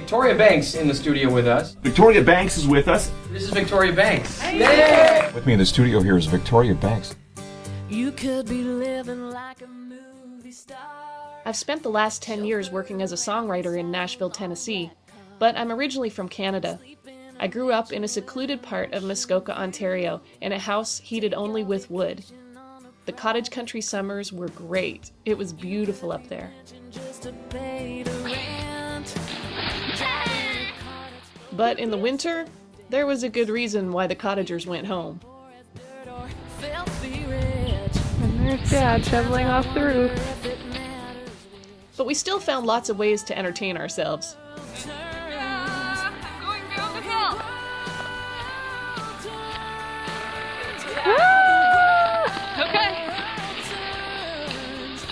Victoria Banks in the studio with us. Victoria Banks is with us. This is Victoria Banks. Hey. With me in the studio here is Victoria Banks. You could be living like a movie star. I've spent the last 10 years working as a songwriter in Nashville, Tennessee, but I'm originally from Canada. I grew up in a secluded part of Muskoka, Ontario, in a house heated only with wood. The cottage country summers were great. It was beautiful up there. But in the winter, there was a good reason why the cottagers went home. And there's Dad shoveling off the roof. But we still found lots of ways to entertain ourselves. Going down the hill. Okay.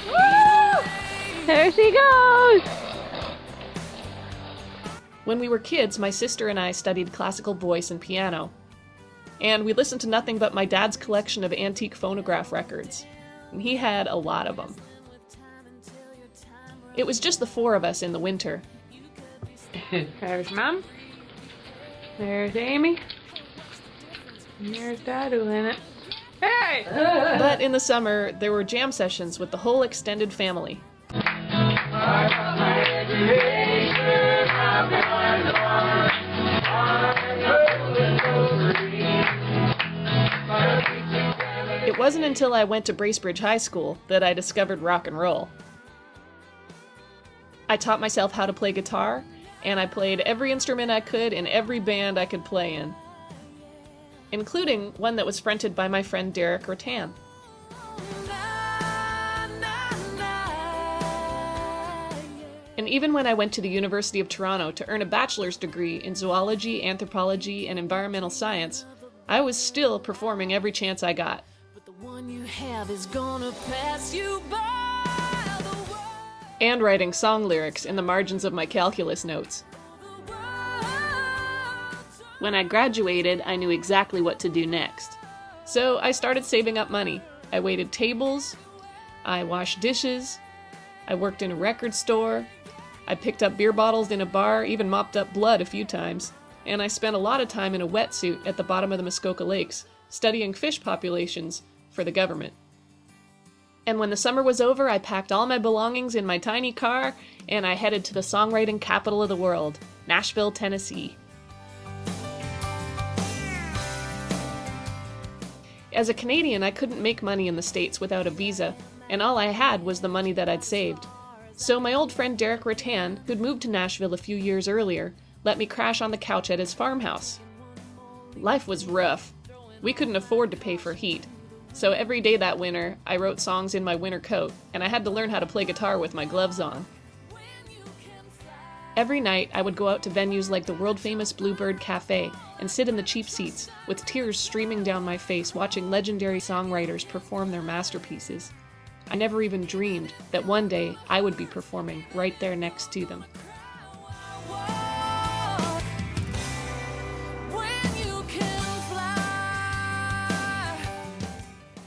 Woo! There she goes. When we were kids, my sister and I studied classical voice and piano. And we listened to nothing but my dad's collection of antique phonograph records. And he had a lot of them. It was just the four of us in the winter. There's Mom. There's Amy. And there's Dad doing it. Hey! But in the summer, there were jam sessions with the whole extended family. It wasn't until I went to Bracebridge High School that I discovered rock and roll. I taught myself how to play guitar, and I played every instrument I could in every band I could play in, including one that was fronted by my friend Derek Rattan. And even when I went to the University of Toronto to earn a bachelor's degree in zoology, anthropology, and environmental science, I was still performing every chance I got. But the one you have is gonna pass you by. And writing song lyrics in the margins of my calculus notes. When I graduated, I knew exactly what to do next. So I started saving up money. I waited tables, I washed dishes, I worked in a record store, I picked up beer bottles in a bar, even mopped up blood a few times, and I spent a lot of time in a wetsuit at the bottom of the Muskoka Lakes, studying fish populations for the government. And when the summer was over, I packed all my belongings in my tiny car, and I headed to the songwriting capital of the world, Nashville, Tennessee. As a Canadian, I couldn't make money in the States without a visa, and all I had was the money that I'd saved. So my old friend Derek Rattan, who'd moved to Nashville a few years earlier, let me crash on the couch at his farmhouse. Life was rough. We couldn't afford to pay for heat. So every day that winter, I wrote songs in my winter coat, and I had to learn how to play guitar with my gloves on. Every night, I would go out to venues like the world-famous Bluebird Cafe and sit in the cheap seats, with tears streaming down my face watching legendary songwriters perform their masterpieces. I never even dreamed that one day I would be performing right there next to them.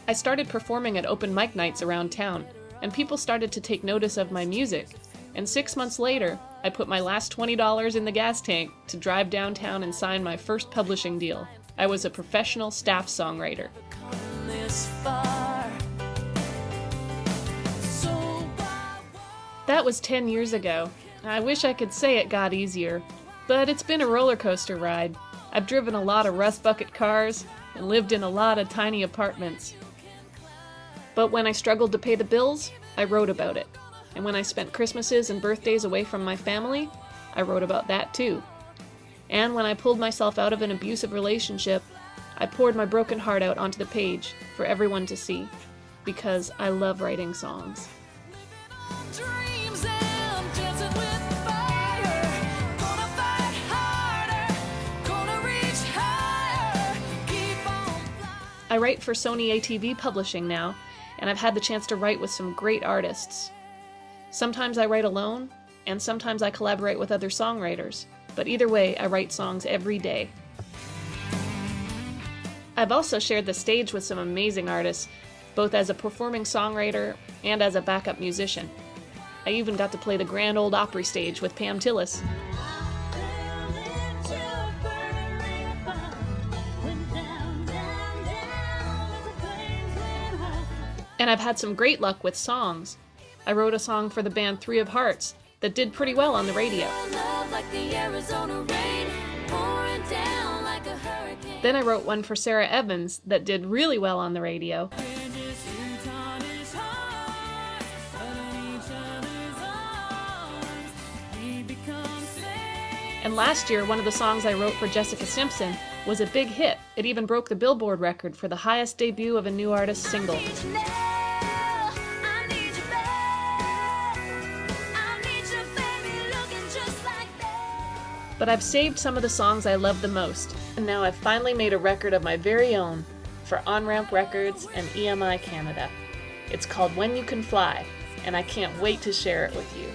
I started performing at open mic nights around town, and people started to take notice of my music. And 6 months later, I put my last $20 in the gas tank to drive downtown and sign my first publishing deal. I was a professional staff songwriter. That was 10 years ago. I wish I could say it got easier, but it's been a roller coaster ride. I've driven a lot of rust bucket cars and lived in a lot of tiny apartments. But when I struggled to pay the bills, I wrote about it. And when I spent Christmases and birthdays away from my family, I wrote about that too. And when I pulled myself out of an abusive relationship, I poured my broken heart out onto the page for everyone to see, because I love writing songs. I write for Sony ATV Publishing now, and I've had the chance to write with some great artists. Sometimes I write alone, and sometimes I collaborate with other songwriters, but either way, I write songs every day. I've also shared the stage with some amazing artists, both as a performing songwriter and as a backup musician. I even got to play the Grand Ole Opry stage with Pam Tillis. And I've had some great luck with songs. I wrote a song for the band 3 of Hearts that did pretty well on the radio. Then I wrote one for Sarah Evans that did really well on the radio. And last year, one of the songs I wrote for Jessica Simpson was a big hit. It even broke the Billboard record for the highest debut of a new artist single. But I've saved some of the songs I love the most, and now I've finally made a record of my very own for OnRamp Records and EMI Canada. It's called When You Can Fly, and I can't wait to share it with you.